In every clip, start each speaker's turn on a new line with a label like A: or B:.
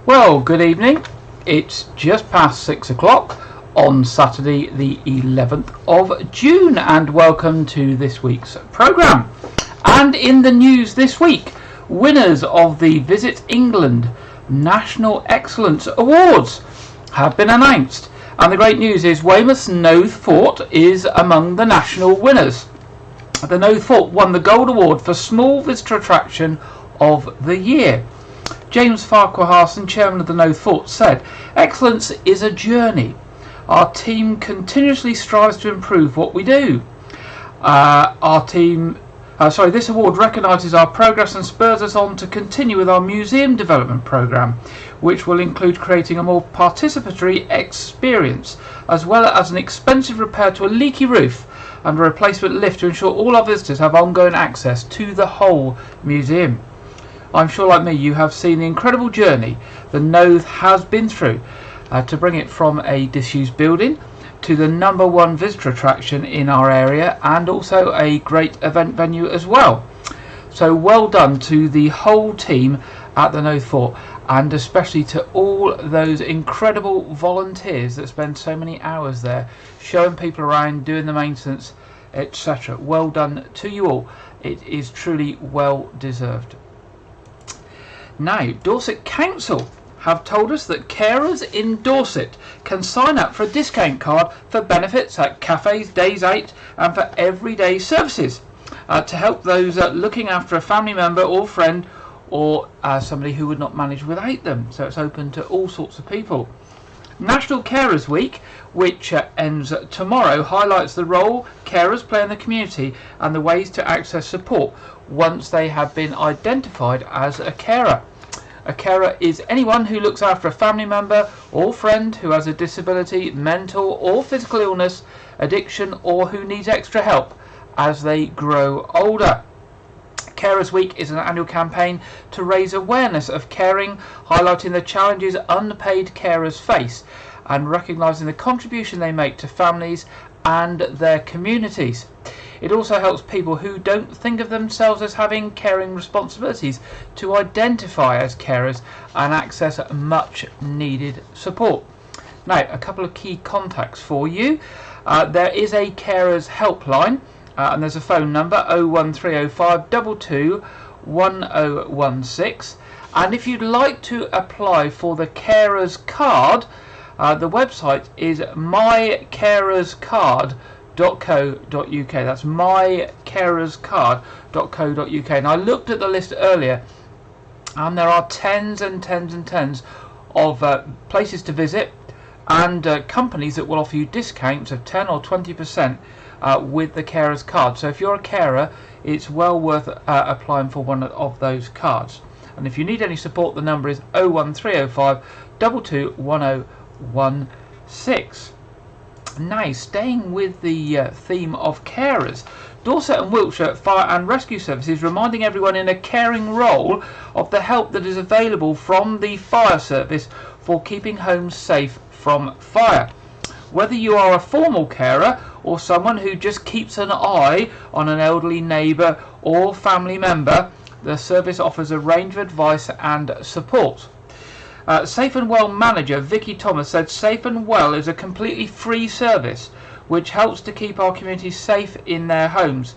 A: Well, good evening. It's just past 6 o'clock on Saturday the 11th of June, and welcome to this week's programme. And in the news this week, winners of the Visit England National Excellence Awards have been announced, and the great news is Weymouth's Knowth Fort is among the national winners. The Knowth Fort won the Gold Award for Small Visitor Attraction of the Year. James Farquhar, chairman of the Knowth Fort, said, "Excellence is a journey. Our team continuously strives to improve what we do. This award recognises our progress and spurs us on to continue with our museum development programme, which will include creating a more participatory experience, as well as an expensive repair to a leaky roof and a replacement lift to ensure all our visitors have ongoing access to the whole museum." I'm sure, like me, you have seen the incredible journey the Knowth has been through to bring it from a disused building to the #1 visitor attraction in our area, and also a great event venue as well. So well done to the whole team at the Knowth Fort, and especially to all those incredible volunteers that spend so many hours there showing people around, doing the maintenance, etc. Well done to you all. It is truly well deserved. Now, Dorset Council have told us that carers in Dorset can sign up for a discount card for benefits at cafes, days out, and for everyday services to help those looking after a family member or friend, or somebody who would not manage without them. So it's open to all sorts of people. National Carers Week, which ends tomorrow, highlights the role carers play in the community and the ways to access support once they have been identified as a carer. A carer is anyone who looks after a family member or friend who has a disability, mental or physical illness, addiction, or who needs extra help as they grow older. Carers Week is an annual campaign to raise awareness of caring, highlighting the challenges unpaid carers face and recognising the contribution they make to families and their communities. It also helps people who don't think of themselves as having caring responsibilities to identify as carers and access much needed support. Now, a couple of key contacts for you. There is a carers helpline, and there's a phone number 01305 22 1016, and if you'd like to apply for the carers card, the website is mycarerscard.co.uk. That's mycarerscard.co.uk. And I looked at the list earlier, and there are tens and tens and tens of places to visit, and companies that will offer you discounts of 10 or 20% with the carers card. So if you're a carer, it's well worth applying for one of those cards. And if you need any support, the number is 01305 22 1016. Now, staying with the theme of carers, Dorset and Wiltshire Fire and Rescue Services reminding everyone in a caring role of the help that is available from the fire service for keeping homes safe from fire. Whether you are a formal carer or someone who just keeps an eye on an elderly neighbour or family member, the service offers a range of advice and support. Safe and Well manager Vicky Thomas said Safe and Well is a completely free service which helps to keep our community safe in their homes.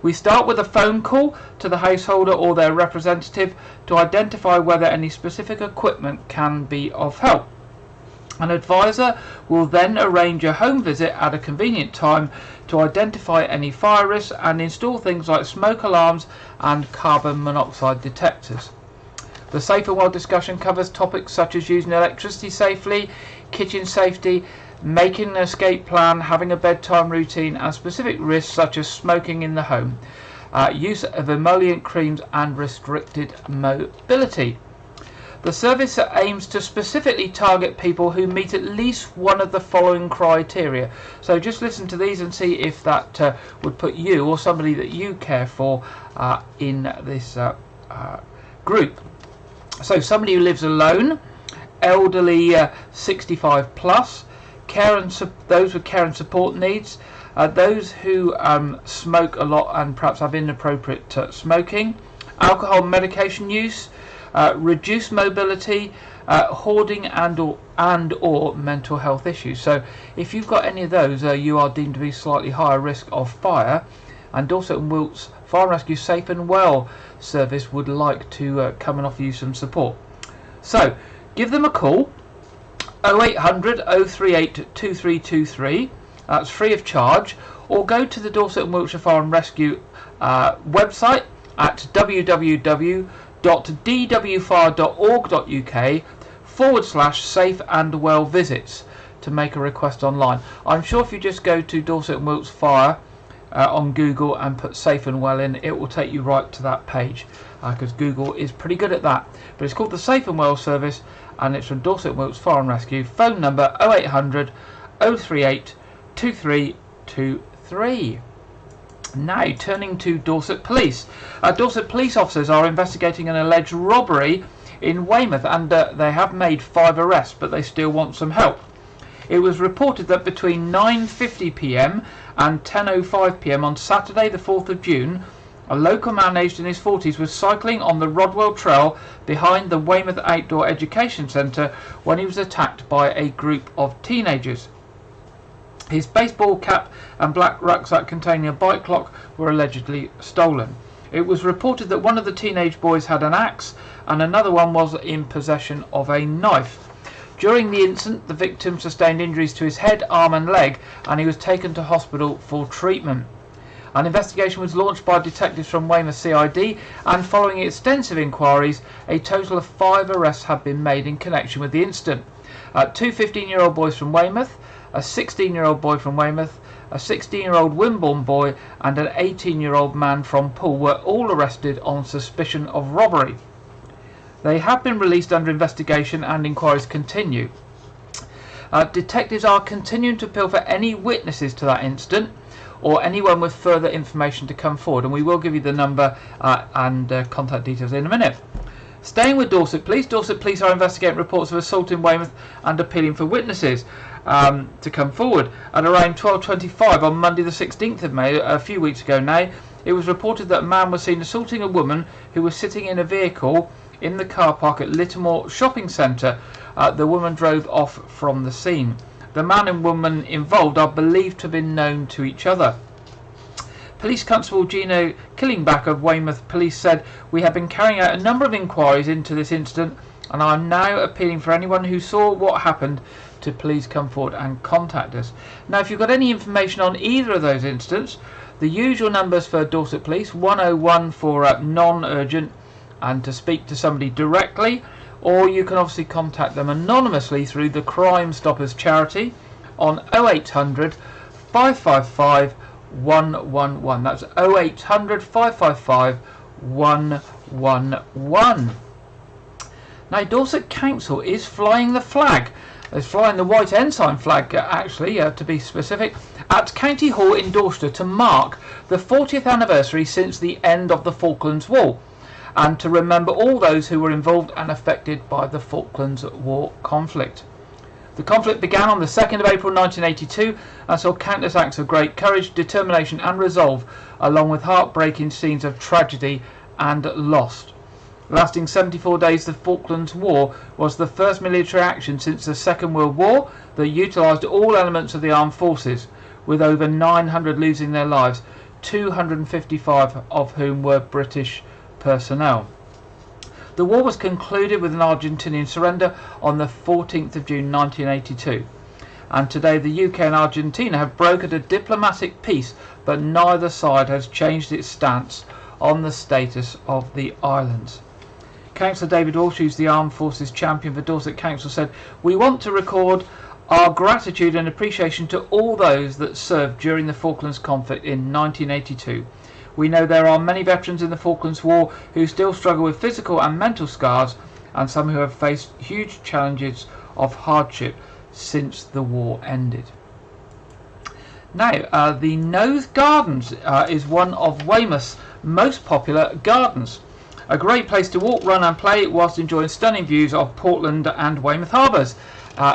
A: We start with a phone call to the householder or their representative to identify whether any specific equipment can be of help. An advisor will then arrange a home visit at a convenient time to identify any fire risks and install things like smoke alarms and carbon monoxide detectors. The Safe and Well discussion covers topics such as using electricity safely, kitchen safety, making an escape plan, having a bedtime routine, and specific risks such as smoking in the home, use of emollient creams and restricted mobility. The service aims to specifically target people who meet at least one of the following criteria. So just listen to these and see if that would put you or somebody that you care for in this group. So somebody who lives alone, elderly 65 plus, those with care and support needs, those who smoke a lot and perhaps have inappropriate smoking, alcohol and medication use, reduced mobility, hoarding and or mental health issues. So if you've got any of those, you are deemed to be slightly higher risk of fire, and Dorset and Wilts Fire and Rescue Safe and Well service would like to come and offer you some support. So give them a call, 0800 038 2323, that's free of charge, or go to the Dorset and Wiltshire Fire and Rescue website at www.dwfire.org.uk/safe and well visits to make a request online. I'm sure if you just go to Dorset and Wilts Fire on Google and put safe and well in, it will take you right to that page, because Google is pretty good at that. But it's called the Safe and Well service, and it's from Dorset and Wilts Fire and Rescue. Phone number 0800 038 2323. Now turning to Dorset Police. Dorset police officers are investigating an alleged robbery in Weymouth, and they have made 5 arrests, but they still want some help. It was reported that between 9:50 p.m. and 10:05 p.m. on Saturday the 4th of June, a local man aged in his 40s was cycling on the Rodwell Trail behind the Weymouth Outdoor Education Centre when he was attacked by a group of teenagers. His baseball cap and black rucksack containing a bike clock were allegedly stolen. It was reported that one of the teenage boys had an axe and another one was in possession of a knife. During the incident, the victim sustained injuries to his head, arm and leg, and he was taken to hospital for treatment. An investigation was launched by detectives from Weymouth CID, and following extensive inquiries, a total of 5 arrests have been made in connection with the incident. 2 15-year-old boys from Weymouth, a 16-year-old boy from Weymouth, a 16-year-old Wimborne boy and an 18-year-old man from Poole were all arrested on suspicion of robbery. They have been released under investigation and inquiries continue. Detectives are continuing to appeal for any witnesses to that incident or anyone with further information to come forward, and we will give you the number and contact details in a minute. Staying with Dorset Police are investigating reports of assault in Weymouth and appealing for witnesses to come forward. At around 12:25 on Monday the 16th of May, a few weeks ago now, it was reported that a man was seen assaulting a woman who was sitting in a vehicle in the car park at Littlemore Shopping Centre. The woman drove off from the scene. The man and woman involved are believed to have been known to each other. Police Constable Gino Killingback of Weymouth Police said, "We have been carrying out a number of inquiries into this incident, and I am now appealing for anyone who saw what happened to please come forward and contact us." Now, if you've got any information on either of those incidents, the usual numbers for Dorset Police: 101 for non-urgent and to speak to somebody directly, or you can obviously contact them anonymously through the Crime Stoppers charity on 0800 555 111. That's 0800 555 111. Now, Dorset Council is flying the flag. It's flying the white ensign flag, actually, to be specific, at County Hall in Dorset to mark the 40th anniversary since the end of the Falklands War, and to remember all those who were involved and affected by the Falklands War conflict. The conflict began on the 2nd of April 1982 and saw countless acts of great courage, determination and resolve, along with heartbreaking scenes of tragedy and loss. Lasting 74 days, the Falklands War was the first military action since the Second World War that utilised all elements of the armed forces, with over 900 losing their lives, 255 of whom were British personnel. The war was concluded with an Argentinian surrender on the 14th of June 1982, and today the UK and Argentina have brokered a diplomatic peace, but neither side has changed its stance on the status of the islands. Councillor David Walsh, who's the Armed Forces champion for Dorset Council, said, "We want to record our gratitude and appreciation to all those that served during the Falklands conflict in 1982. We know there are many veterans in the Falklands War who still struggle with physical and mental scars, and some who have faced huge challenges of hardship since the war ended. Now, the Knowth Gardens is one of Weymouth's most popular gardens. A great place to walk, run and play whilst enjoying stunning views of Portland and Weymouth harbours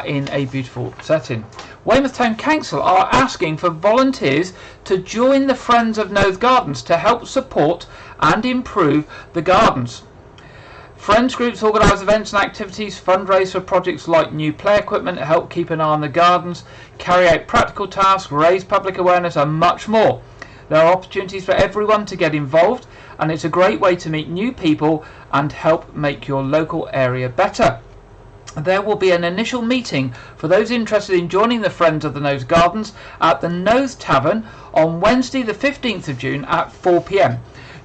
A: in a beautiful setting. Weymouth Town Council are asking for volunteers to join the Friends of Knowth Gardens to help support and improve the gardens. Friends groups organise events and activities, fundraise for projects like new play equipment, help keep an eye on the gardens, carry out practical tasks, raise public awareness and much more. There are opportunities for everyone to get involved, and it's a great way to meet new people and help make your local area better. There will be an initial meeting for those interested in joining the Friends of the Knowth Gardens at the Knowth Tavern on Wednesday the 15th of June at 4 p.m.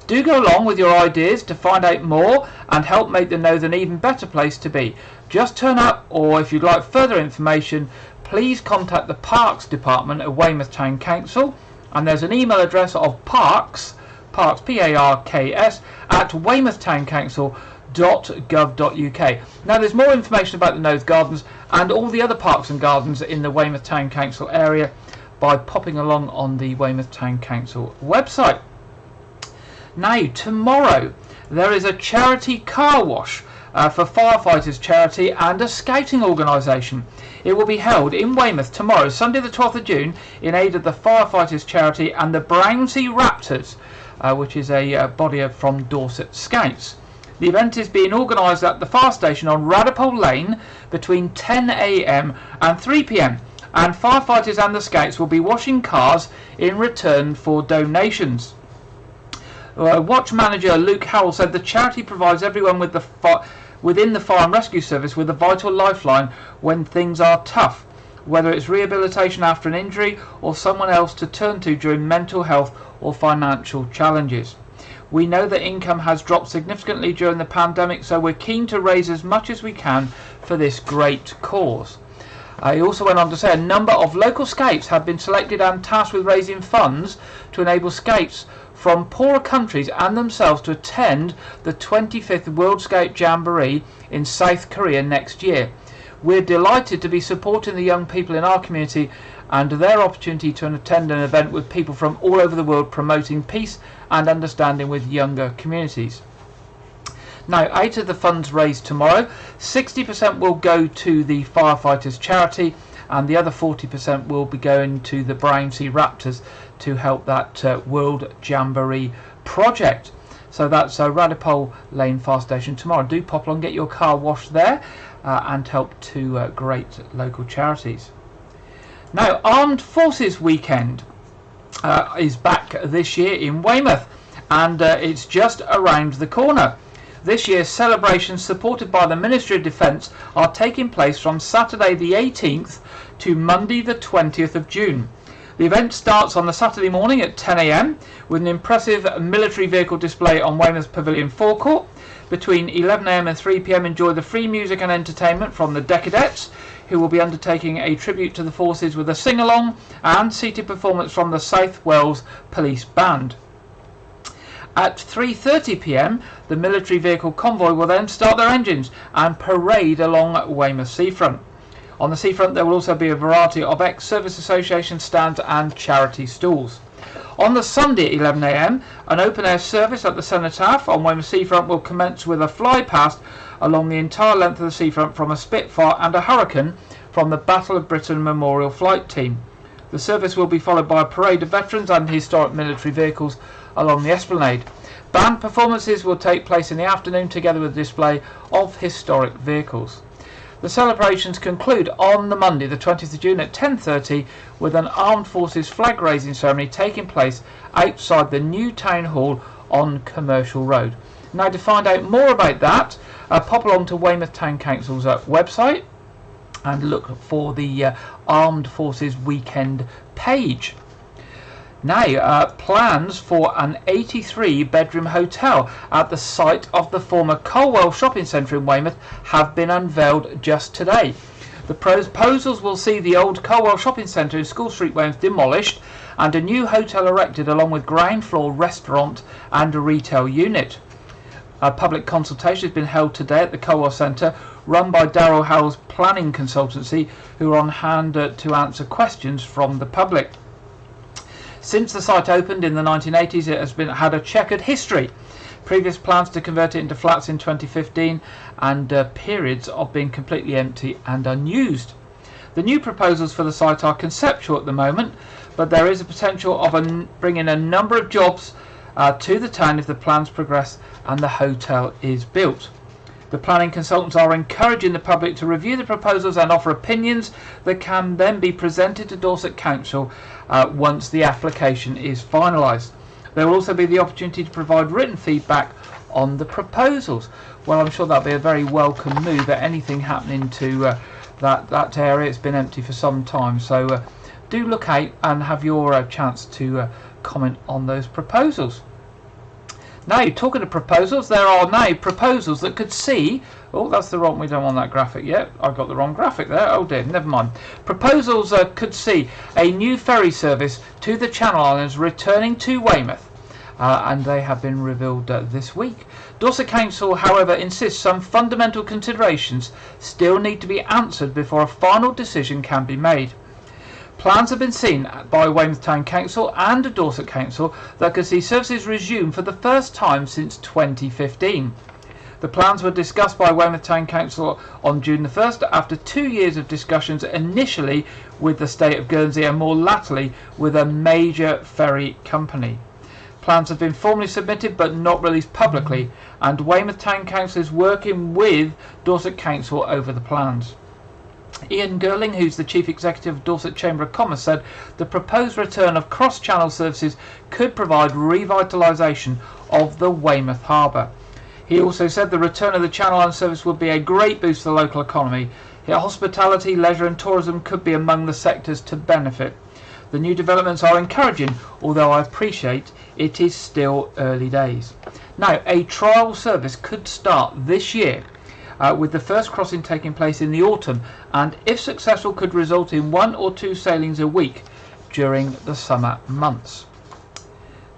A: Do go along with your ideas to find out more and help make the Knowth an even better place to be. Just turn up, or if you'd like further information, please contact the Parks Department of Weymouth Town Council, and there's an email address of parks P-A-R-K-S, at weymouthtowncouncil.gov.uk. Now there's more information about the Knowth Gardens and all the other parks and gardens in the Weymouth Town Council area by popping along on the Weymouth Town Council website. Now, tomorrow there is a charity car wash for firefighters charity and a scouting organisation. It will be held in Weymouth tomorrow, Sunday the 12th of June, in aid of the firefighters charity and the Brownsea Raptors, which is a body from Dorset Scouts. The event is being organised at the fire station on Radipole Lane between 10 a.m. and 3 p.m. and firefighters and the Scouts will be washing cars in return for donations. Watch manager Luke Howell said the charity provides everyone with within the fire and rescue service with a vital lifeline when things are tough, whether it's rehabilitation after an injury or someone else to turn to during mental health or financial challenges. We know that income has dropped significantly during the pandemic, so we're keen to raise as much as we can for this great cause. He also went on to say a number of local Scouts have been selected and tasked with raising funds to enable Scouts from poorer countries and themselves to attend the 25th World Scout Jamboree in South Korea next year. We're delighted to be supporting the young people in our community and their opportunity to attend an event with people from all over the world promoting peace and understanding with younger communities. Now, out of the funds raised tomorrow, 60% will go to the firefighters charity and the other 40% will be going to the Brownsea Raptors to help that World Jamboree project. So that's Radipole Lane Fire Station tomorrow. Do pop along, get your car washed there and help to great local charities. Now, Armed Forces Weekend is back this year in Weymouth, and it's just around the corner. This year's celebrations, supported by the Ministry of Defence, are taking place from Saturday the 18th to Monday the 20th of June. The event starts on the Saturday morning at 10 a.m. with an impressive military vehicle display on Weymouth Pavilion forecourt. Between 11 a.m. and 3 p.m. enjoy the free music and entertainment from the Decadettes, who will be undertaking a tribute to the forces with a sing-along and seated performance from the South Wales Police Band. At 3:30 p.m. the military vehicle convoy will then start their engines and parade along Weymouth seafront. On the seafront there will also be a variety of ex-service association stands and charity stalls. On the Sunday at 11 a.m. an open-air service at the Cenotaph on Weymouth seafront will commence with a fly past along the entire length of the seafront from a Spitfire and a Hurricane from the Battle of Britain Memorial Flight Team. The service will be followed by a parade of veterans and historic military vehicles along the esplanade. Band performances will take place in the afternoon together with a display of historic vehicles. The celebrations conclude on the Monday the 20th of June at 10:30 with an Armed Forces flag raising ceremony taking place outside the new Town Hall on Commercial Road. Now, to find out more about that, pop along to Weymouth Town Council's website and look for the Armed Forces Weekend page. Now, plans for an 83-bedroom hotel at the site of the former Colwell Shopping Centre in Weymouth have been unveiled just today. The proposals will see the old Colwell Shopping Centre in School Street, Weymouth demolished and a new hotel erected along with ground floor restaurant and a retail unit. A public consultation has been held today at the Colwell Centre, run by Darryl Howell's planning consultancy, who are on hand to answer questions from the public. Since the site opened in the 1980s, it has had a checkered history. Previous plans to convert it into flats in 2015 and periods of being completely empty and unused. The new proposals for the site are conceptual at the moment, but there is a potential of bringing a number of jobs to the town if the plans progress and the hotel is built. The planning consultants are encouraging the public to review the proposals and offer opinions that can then be presented to Dorset Council once the application is finalised. There will also be the opportunity to provide written feedback on the proposals. Well, I'm sure that'll be a very welcome move at anything happening to that area. It's been empty for some time, so do look out and have your chance to comment on those proposals. Now, talking of proposals, there are now proposals that could see... Oh, that's the wrong... We don't want that graphic yet. I've got the wrong graphic there. Oh dear, never mind. Proposals could see a new ferry service to the Channel Islands returning to Weymouth. And they have been revealed this week. Dorset Council, however, insists some fundamental considerations still need to be answered before a final decision can be made. Plans have been seen by Weymouth Town Council and Dorset Council that could see services resume for the first time since 2015. The plans were discussed by Weymouth Town Council on June the 1st after 2 years of discussions, initially with the State of Guernsey and more latterly with a major ferry company. Plans have been formally submitted but not released publicly, and Weymouth Town Council is working with Dorset Council over the plans. Ian Girling, who's the Chief Executive of Dorset Chamber of Commerce, said the proposed return of cross-channel services could provide revitalisation of the Weymouth Harbour. He also said the return of the Channel Island service would be a great boost for the local economy. Hospitality, leisure and tourism could be among the sectors to benefit. The new developments are encouraging, although I appreciate it is still early days. Now, a trial service could start this year, with the first crossing taking place in the autumn, and if successful could result in 1 or 2 sailings a week during the summer months.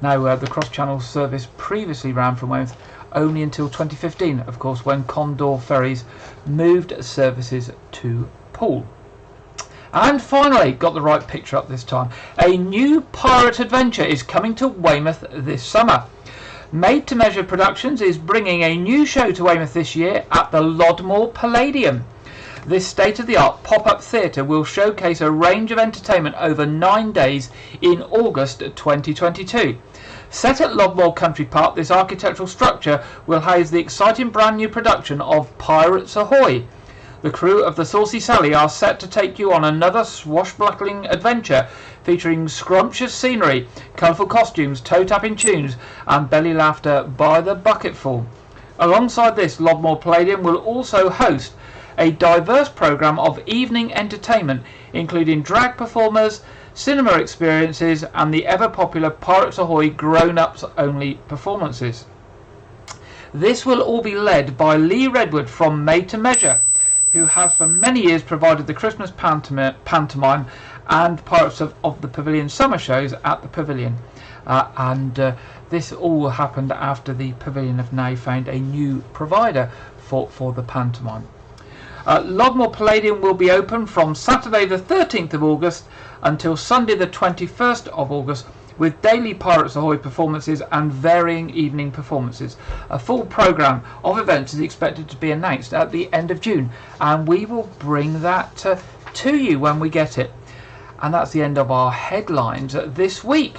A: Now, the cross-channel service previously ran from Weymouth only until 2015, of course, when Condor Ferries moved services to Poole. And finally, got the right picture up this time, a new pirate adventure is coming to Weymouth this summer. Made to Measure Productions is bringing a new show to Weymouth this year at the Lodmore Palladium. This state-of-the-art pop-up theatre will showcase a range of entertainment over 9 days in August 2022. Set at Lodmore Country Park, this architectural structure will house the exciting brand new production of Pirates Ahoy. The crew of the Saucy Sally are set to take you on another swashbuckling adventure featuring scrumptious scenery, colourful costumes, toe-tapping tunes and belly laughter by the bucketful. Alongside this, Lodmore Palladium will also host a diverse programme of evening entertainment, including drag performers, cinema experiences and the ever-popular Pirates Ahoy grown-ups only performances. This will all be led by Lee Redwood from Made to Measure, who has for many years provided the Christmas pantomime and Pirates of the Pavilion summer shows at the Pavilion. This all happened after the Pavilion have now found a new provider for the pantomime. Lodmore Palladium will be open from Saturday the 13th of August until Sunday the 21st of August, with daily Pirates Ahoy performances and varying evening performances. A full programme of events is expected to be announced at the end of June, and we will bring that to you when we get it. And that's the end of our headlines this week.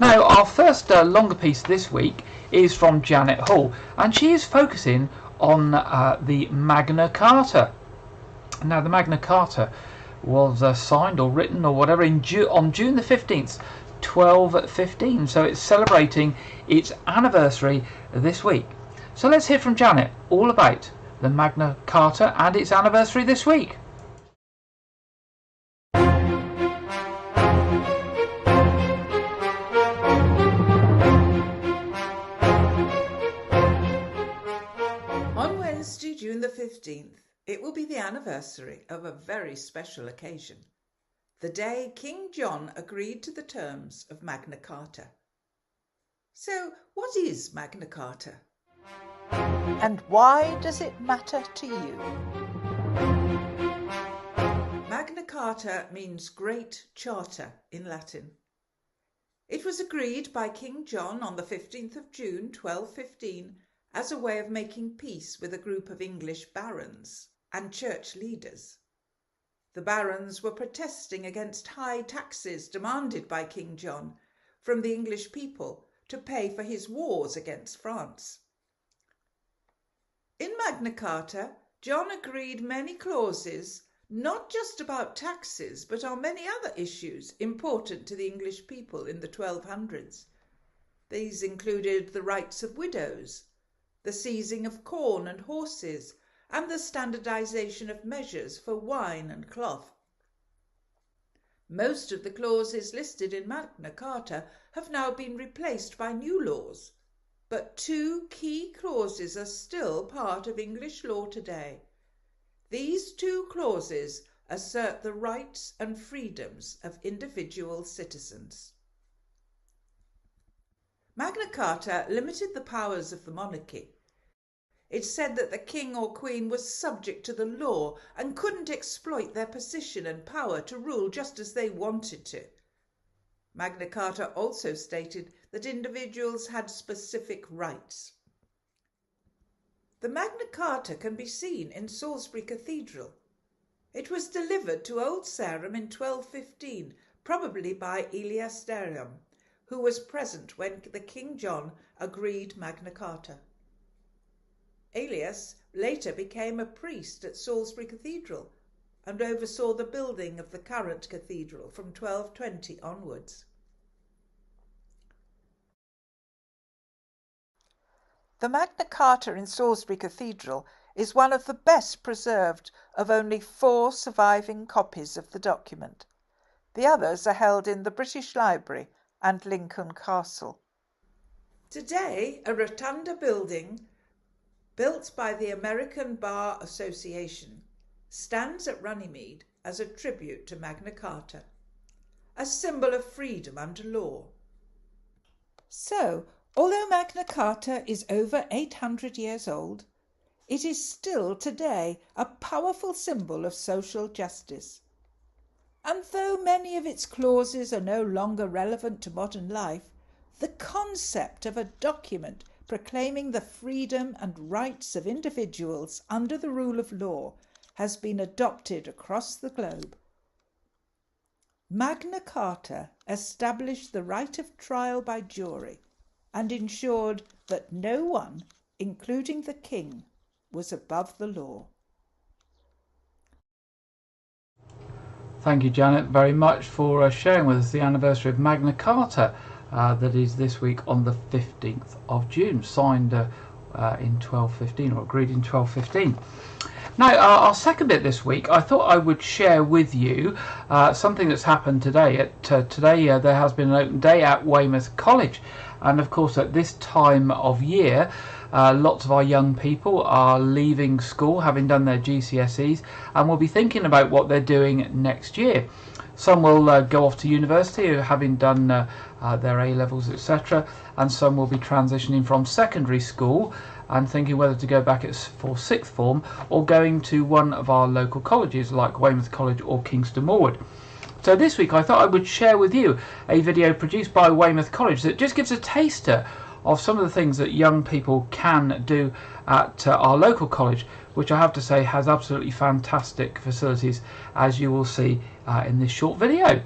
A: Now, our first longer piece this week is from Janet Hall, and she is focusing on the Magna Carta. Now, the Magna Carta was signed or written or whatever on June the 15th, 1215, so it's celebrating its anniversary this week. So let's hear from Janet all about the Magna Carta and its anniversary this week.
B: On Wednesday, June the 15th, it will be the anniversary of a very special occasion, the day King John agreed to the terms of Magna Carta. So, what is Magna Carta? And why does it matter to you? Magna Carta means Great Charter in Latin. It was agreed by King John on the 15th of June 1215 as a way of making peace with a group of English barons and church leaders. The barons were protesting against high taxes demanded by King John from the English people to pay for his wars against France. In Magna Carta, John agreed many clauses, not just about taxes, but on many other issues important to the English people in the 1200s. These included the rights of widows, the seizing of corn and horses, and the standardization of measures for wine and cloth. Most of the clauses listed in Magna Carta have now been replaced by new laws, but two key clauses are still part of English law today. These two clauses assert the rights and freedoms of individual citizens. Magna Carta limited the powers of the monarchy. It said that the king or queen was subject to the law and couldn't exploit their position and power to rule just as they wanted to. Magna Carta also stated that individuals had specific rights. The Magna Carta can be seen in Salisbury Cathedral. It was delivered to Old Sarum in 1215, probably by Elias Derium, who was present when the King John agreed Magna Carta. Elias later became a priest at Salisbury Cathedral and oversaw the building of the current cathedral from 1220 onwards. The Magna Carta in Salisbury Cathedral is one of the best preserved of only 4 surviving copies of the document. The others are held in the British Library and Lincoln Castle. Today, a rotunda building built by the American Bar Association stands at Runnymede as a tribute to Magna Carta, a symbol of freedom under law. So, although Magna Carta is over 800 years old, it is still today a powerful symbol of social justice. And though many of its clauses are no longer relevant to modern life, the concept of a document proclaiming the freedom and rights of individuals under the rule of law has been adopted across the globe. Magna Carta established the right of trial by jury and ensured that no one, including the king, was above the law.
A: Thank you, Janet, very much for sharing with us the anniversary of Magna Carta that is this week on the 15th of June, signed in 1215 or agreed in 1215. Now, our second bit this week, I thought I would share with you something that's happened today. Today there has been an open day at Weymouth College, and of course at this time of year lots of our young people are leaving school, having done their GCSEs, and will be thinking about what they're doing next year. Some will go off to university, having done their A-levels, etc., and some will be transitioning from secondary school and thinking whether to go back for sixth form or going to one of our local colleges like Weymouth College or Kingston Morwood. So this week I thought I would share with you a video produced by Weymouth College that just gives a taster of some of the things that young people can do at our local college, which I have to say has absolutely fantastic facilities, as you will see in this short video.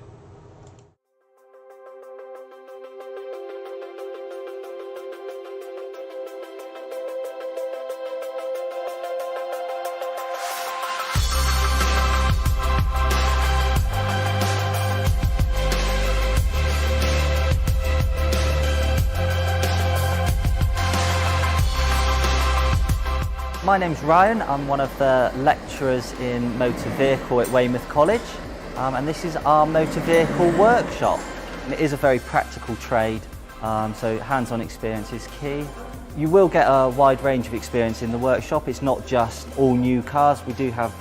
C: My name's Ryan, I'm one of the lecturers in motor vehicle at Weymouth College, and this is our motor vehicle workshop. And it is a very practical trade, so hands-on experience is key. You will get a wide range of experience in the workshop. It's not just all new cars, we do have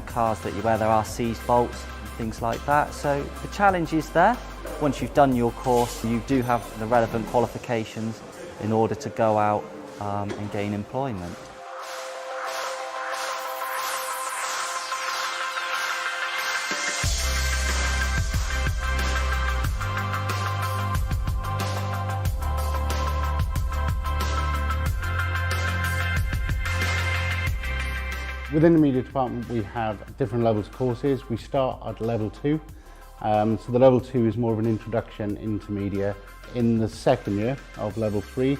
C: cars where there are seized bolts and things like that, so the challenge is there. Once you've done your course, you do have the relevant qualifications in order to go out and gain employment.
D: Within the media department we have different levels of courses. We start at level 2. So the level 2 is more of an introduction into media. In the second year of level 3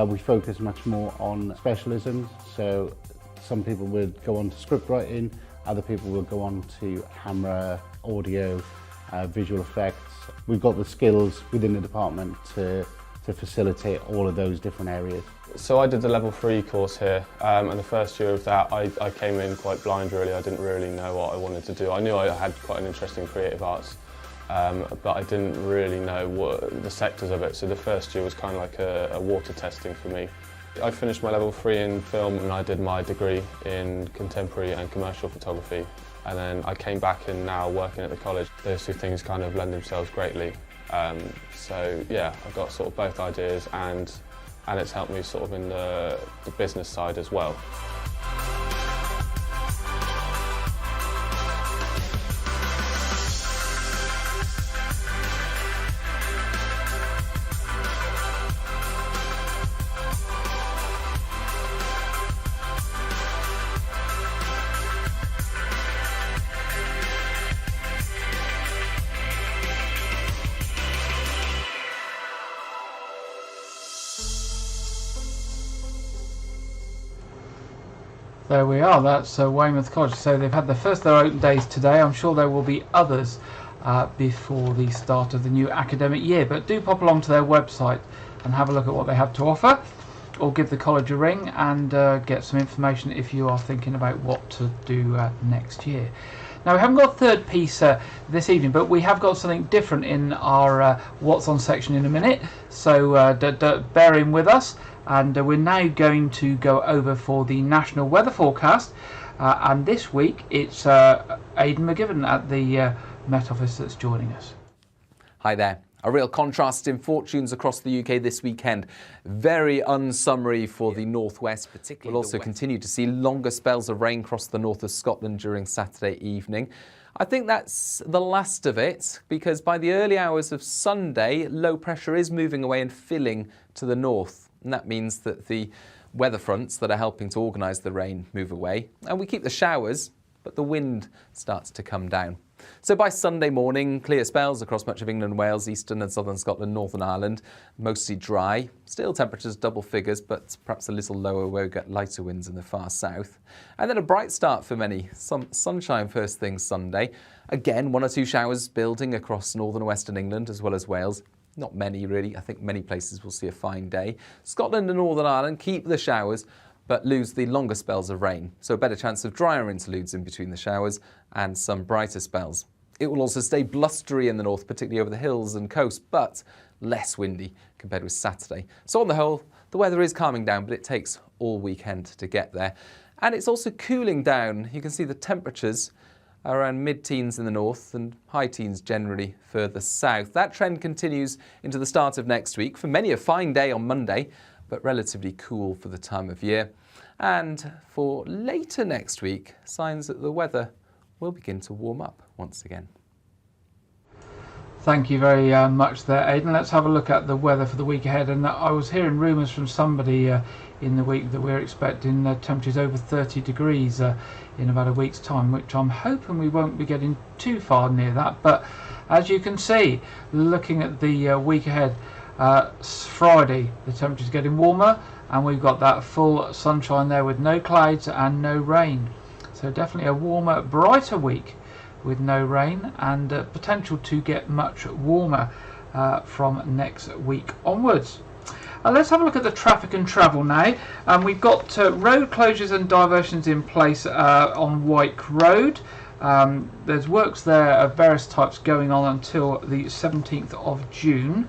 D: we focus much more on specialisms. So some people would go on to script writing, other people will go on to camera, audio, visual effects. We've got the skills within the department to facilitate all of those different areas.
E: So I did the level 3 course here, and the first year of that I came in quite blind really. I didn't really know what I wanted to do. I knew I had quite an interest in creative arts, but I didn't really know what the sectors of it. So the first year was kind of like a water testing for me. I finished my level 3 in film and I did my degree in contemporary and commercial photography. And then I came back and now working at the college, those two things kind of lend themselves greatly. So yeah, I've got sort of both ideas and it's helped me sort of in the business side as well.
A: There we are, that's Weymouth College. So they've had the first of their open days today. I'm sure there will be others before the start of the new academic year. But do pop along to their website and have a look at what they have to offer, or give the college a ring and get some information if you are thinking about what to do next year. Now, we haven't got a third piece this evening, but we have got something different in our What's On section in a minute, so bear in with us. And we're now going to go over for the national weather forecast, and this week it's Aidan McGivern at the Met Office that's joining us.
F: Hi there. A real contrast in fortunes across the UK this weekend. Very unsummery for the northwest, particularly. We'll also continue to see longer spells of rain across the north of Scotland during Saturday evening. I think that's the last of it, because by the early hours of Sunday, low pressure is moving away and filling to the north. And that means that the weather fronts that are helping to organise the rain move away. And we keep the showers, but the wind starts to come down. So by Sunday morning, clear spells across much of England, Wales, eastern and southern Scotland, Northern Ireland. Mostly dry. Still temperatures double figures, but perhaps a little lower where we get lighter winds in the far south. And then a bright start for many. Some sunshine first thing Sunday. Again, 1 or 2 showers building across northern and western England as well as Wales. Not many really. I think many places will see a fine day. Scotland and Northern Ireland keep the showers but lose the longer spells of rain. So a better chance of drier interludes in between the showers and some brighter spells. It will also stay blustery in the north, particularly over the hills and coast, but less windy compared with Saturday. So on the whole, the weather is calming down, but it takes all weekend to get there. And it's also cooling down. You can see the temperatures around mid-teens in the north and high teens generally further south. That trend continues into the start of next week. For many, a fine day on Monday, but relatively cool for the time of year. And for later next week, signs that the weather will begin to warm up once again.
A: Thank you very much there, Aidan. Let's have a look at the weather for the week ahead. And I was hearing rumours from somebody in the week that we're expecting temperatures over 30 degrees in about a week's time, which I'm hoping we won't be getting too far near that. But as you can see, looking at the week ahead, Friday the temperature's getting warmer and we've got that full sunshine there with no clouds and no rain. So definitely a warmer, brighter week with no rain and potential to get much warmer from next week onwards. Let's have a look at the traffic and travel now. We've got road closures and diversions in place on Wyke Road. There's works there of various types going on until the 17th of June.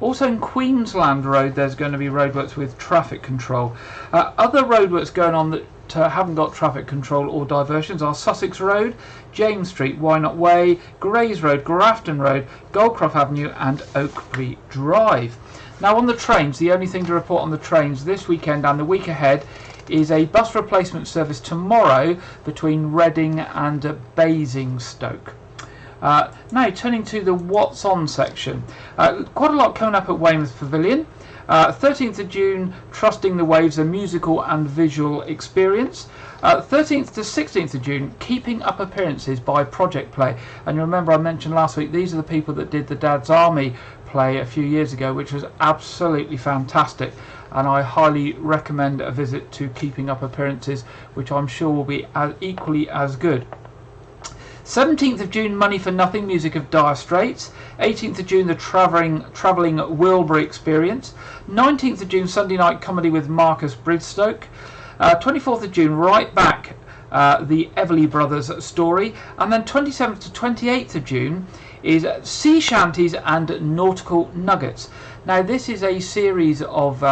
A: Also in Queensland Road there's going to be roadworks with traffic control. Other roadworks going on that haven't got traffic control or diversions are Sussex Road, James Street, Why Not Way, Grays Road, Grafton Road, Goldcroft Avenue and Oakbury Drive. Now on the trains, the only thing to report on the trains this weekend and the week ahead is a bus replacement service tomorrow between Reading and Basingstoke. Now turning to the What's On section, quite a lot coming up at Weymouth Pavilion. 13th of June, Trusting the Waves, a musical and visual experience. 13th to 16th of June, Keeping Up Appearances by Project Play. And you remember I mentioned last week, these are the people that did the Dad's Army play a few years ago, which was absolutely fantastic. And I highly recommend a visit to Keeping Up Appearances, which I'm sure will be equally as good. 17th of June, Money for Nothing, music of Dire Straits. 18th of June, the travelling Wilbury Experience. 19th of June, Sunday Night Comedy with Marcus Bridgestoke. 24th of June, Right Back, the Everly Brothers story. And then 27th to 28th of June is Sea Shanties and Nautical Nuggets. Now this is a series of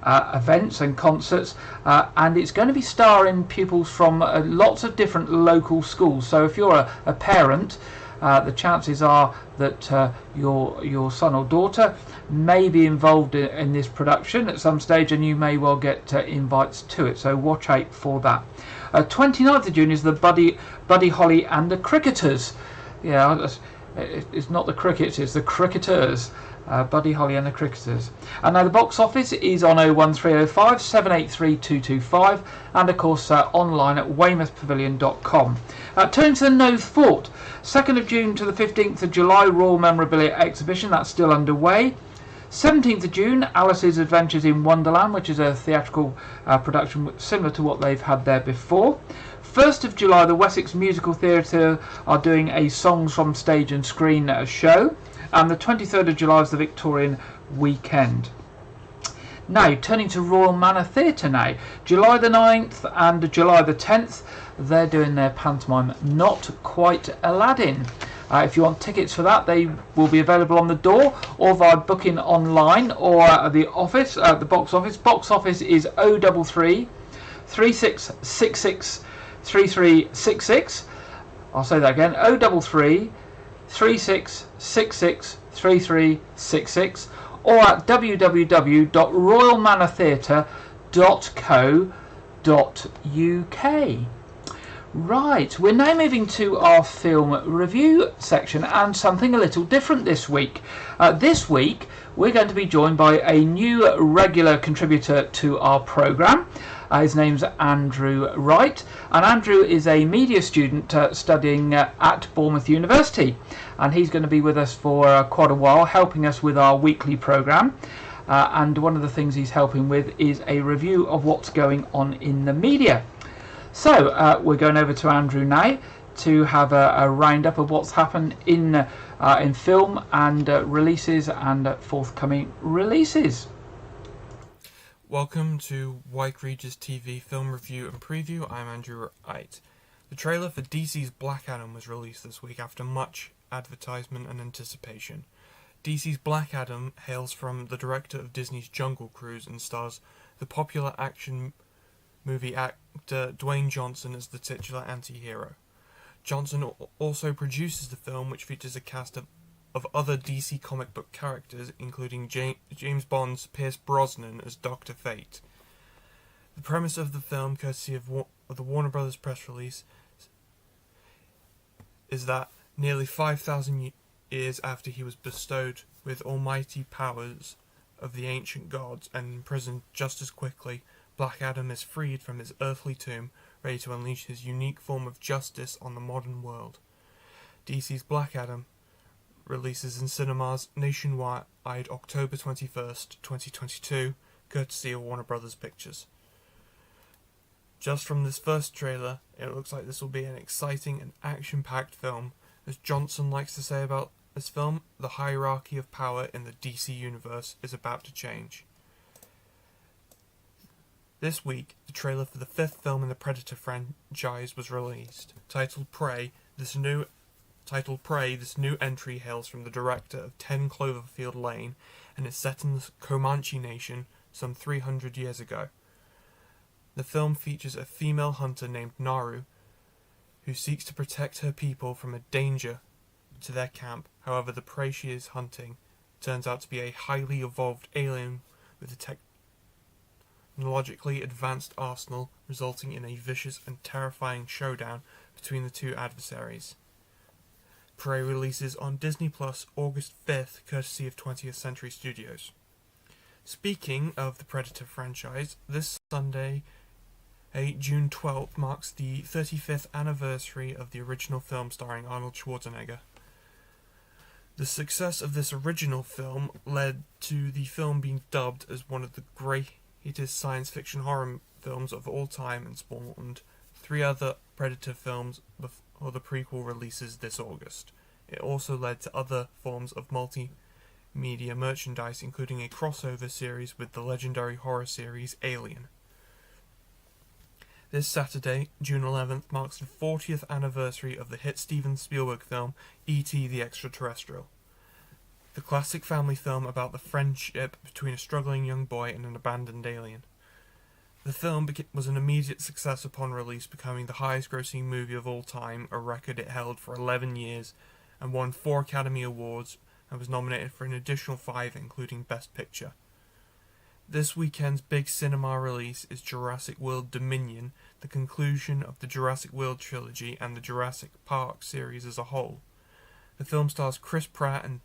A: events and concerts, and it's going to be starring pupils from lots of different local schools. So if you're a parent, the chances are that your son or daughter may be involved in this production at some stage, and you may well get invites to it, so watch out for that. 29th of June is the Buddy Holly and the Cricketers. Yeah, it's not the crickets, it's the Cricketers. Buddy Holly and the Cricketers. And now the box office is on 01305 783 225, and of course online at weymouthpavilion.com. Turning to the Nothe Fort, 2nd of June to the 15th of July, Royal Memorabilia Exhibition, that's still underway. 17th of June, Alice's Adventures in Wonderland, which is a theatrical production similar to what they've had there before. 1st of July, the Wessex Musical Theatre are doing a Songs from Stage and Screen show. And the 23rd of July is the Victorian Weekend. Now, turning to Royal Manor Theatre now. July the 9th and July the 10th, they're doing their pantomime Not Quite Aladdin. If you want tickets for that, they will be available on the door or via booking online or the office, the box office. Box office is 033 3666 3366. I'll say that again, 033 3666 3366, or at www.royalmanortheatre.co.uk. Right, we're now moving to our film review section, and something a little different this week. This week we're going to be joined by a new regular contributor to our programme. His name's Andrew Wright, and Andrew is a media student studying at Bournemouth University, and he's going to be with us for quite a while, helping us with our weekly programme. And one of the things he's helping with is a review of what's going on in the media. So we're going over to Andrew now to have a roundup of what's happened in film and releases and forthcoming releases.
G: Welcome to WykeRegisTV Film Review and Preview. I'm Andrew Wright. The trailer for DC's Black Adam was released this week after much advertisement and anticipation. DC's Black Adam hails from the director of Disney's Jungle Cruise and stars the popular action movie actor Dwayne Johnson as the titular anti-hero. Johnson also produces the film, which features a cast of other DC comic book characters, including James Bond's Pierce Brosnan as Dr. Fate. The premise of the film, courtesy of the Warner Brothers press release, is that nearly 5,000 years after he was bestowed with almighty powers of the ancient gods and imprisoned just as quickly, Black Adam is freed from his earthly tomb, ready to unleash his unique form of justice on the modern world. DC's Black Adam releases in cinemas nationwide October 21st, 2022, courtesy of Warner Brothers Pictures. Just from this first trailer, it looks like this will be an exciting and action-packed film. As Johnson likes to say about this film, the hierarchy of power in the DC universe is about to change. This week, the trailer for the 5th film in the Predator franchise was released. Titled Prey, this new entry hails from the director of 10 Cloverfield Lane and is set in the Comanche Nation some 300 years ago. The film features a female hunter named Naru who seeks to protect her people from a danger to their camp. However, the prey she is hunting turns out to be a highly evolved alien with a technologically advanced arsenal, resulting in a vicious and terrifying showdown between the two adversaries. Prey releases on Disney Plus August 5th, courtesy of 20th Century Studios. Speaking of the Predator franchise, this Sunday, June 12th, marks the 35th anniversary of the original film starring Arnold Schwarzenegger. The success of this original film led to the film being dubbed as one of the greatest science fiction horror films of all time and spawned 3 other Predator films before the prequel releases this August. It also led to other forms of multimedia merchandise, including a crossover series with the legendary horror series Alien. This Saturday, June 11th, marks the 40th anniversary of the hit Steven Spielberg film E.T. the Extraterrestrial. The classic family film about the friendship between a struggling young boy and an abandoned alien. The film was an immediate success upon release, becoming the highest-grossing movie of all time, a record it held for 11 years, and won 4 Academy Awards, and was nominated for an additional 5, including Best Picture. This weekend's big cinema release is Jurassic World Dominion, the conclusion of the Jurassic World trilogy and the Jurassic Park series as a whole. The film stars Chris Pratt and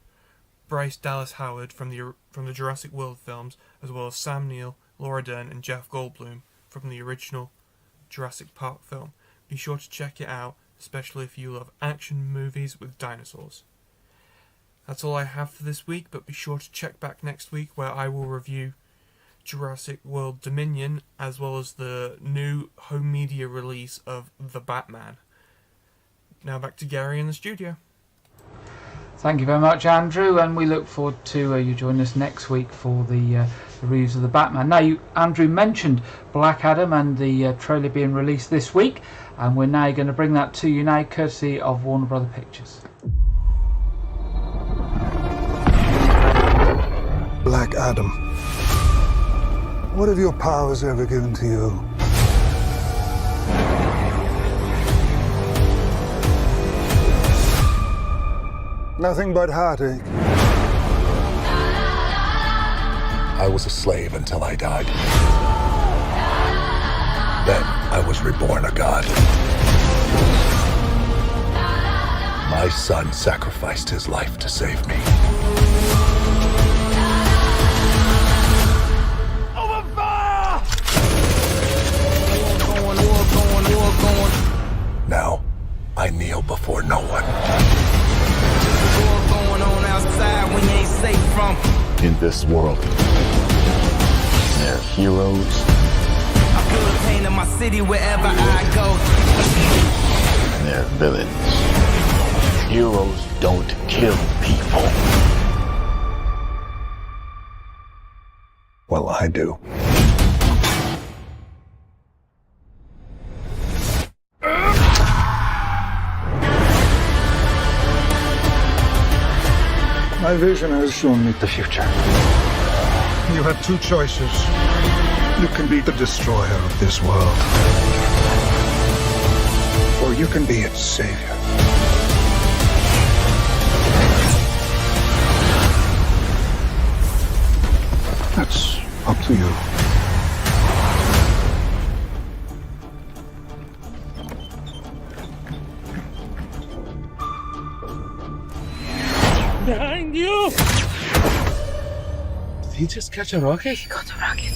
G: Bryce Dallas Howard from the Jurassic World films, as well as Sam Neill, Laura Dern and Jeff Goldblum from the original Jurassic Park film. Be sure to check it out, especially if you love action movies with dinosaurs. That's all I have for this week, but be sure to check back next week where I will review Jurassic World Dominion, as well as the new home media release of The Batman. Now back to Gary in the studio.
A: Thank you very much, Andrew, and we look forward to you joining us next week for the reviews of The Batman. Now, Andrew mentioned Black Adam and the trailer being released this week, and we're now going to bring that to you now, courtesy of Warner Brother Pictures.
H: Black Adam. What have your powers ever given to you? Nothing but heartache.
I: I was a slave until I died. Then I was reborn a god. My son sacrificed his life to save me. Now, I kneel before no one. In this world, there are heroes.
J: I feel the pain in my city wherever I go.
I: And there are villains. Heroes don't kill people. Well, I do.
H: My vision has shown me
I: The future.
H: you have 2 choices. You can be the destroyer of this world, or you can be its savior. That's up to you.
K: Behind you! Did he just catch a rocket?
L: He got a rocket.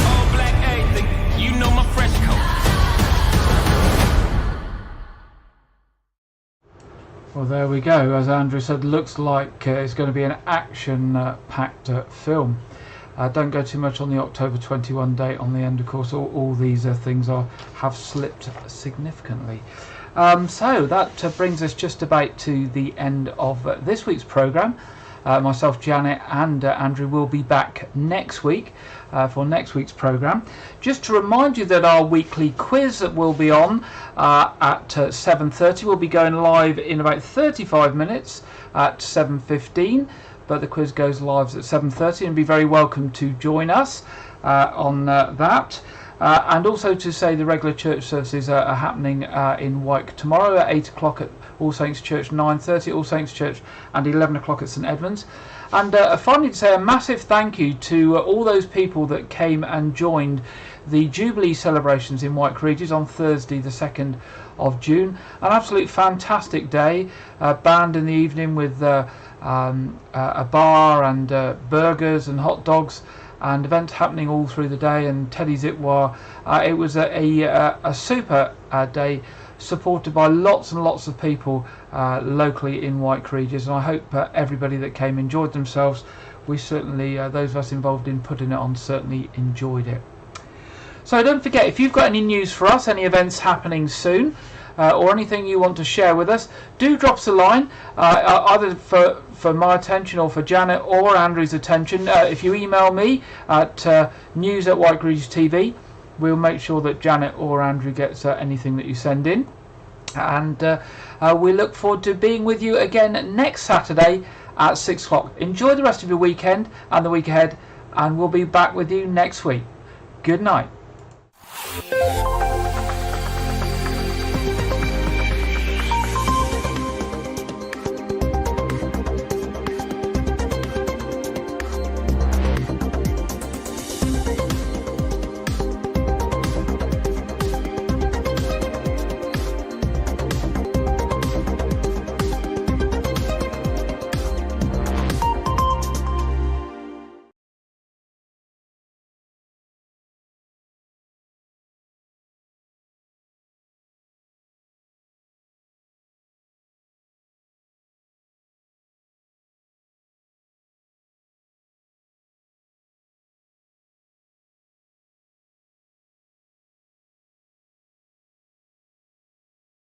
J: All black everything, you know my fresh coat.
A: Well, there we go. As Andrew said, looks like it's going to be an action-packed film. Don't go too much on the October 21 date on the end, of course. All these things have slipped significantly. So that brings us just about to the end of this week's programme. Myself, Janet and Andrew will be back next week for next week's programme. Just to remind you that our weekly quiz will be on at 7:30. We'll be going live in about 35 minutes at 7:15. But the quiz goes live at 7:30, and be very welcome to join us on that. And also to say the regular church services are happening in Wyke tomorrow at 8 o'clock at All Saints Church, 9:30 at All Saints Church, and 11 o'clock at St Edmunds. And finally, to say a massive thank you to all those people that came and joined the Jubilee celebrations in Wyke Regis on Thursday the 2nd of June. An absolute fantastic day, band in the evening with a bar and burgers and hot dogs, and events happening all through the day, and Teddy Zitwar. It was a super day, supported by lots and lots of people locally in Wyke Regis, and I hope everybody that came enjoyed themselves. We certainly, those of us involved in putting it on, certainly enjoyed it. So don't forget, if you've got any news for us, any events happening soon, or anything you want to share with us, do drop us a line, either for my attention or for Janet or Andrew's attention. If you email me at news@WykeRegisTV, we'll make sure that Janet or Andrew gets anything that you send in. And we look forward to being with you again next Saturday at 6 o'clock. Enjoy the rest of your weekend and the week ahead, and we'll be back with you next week. Good night.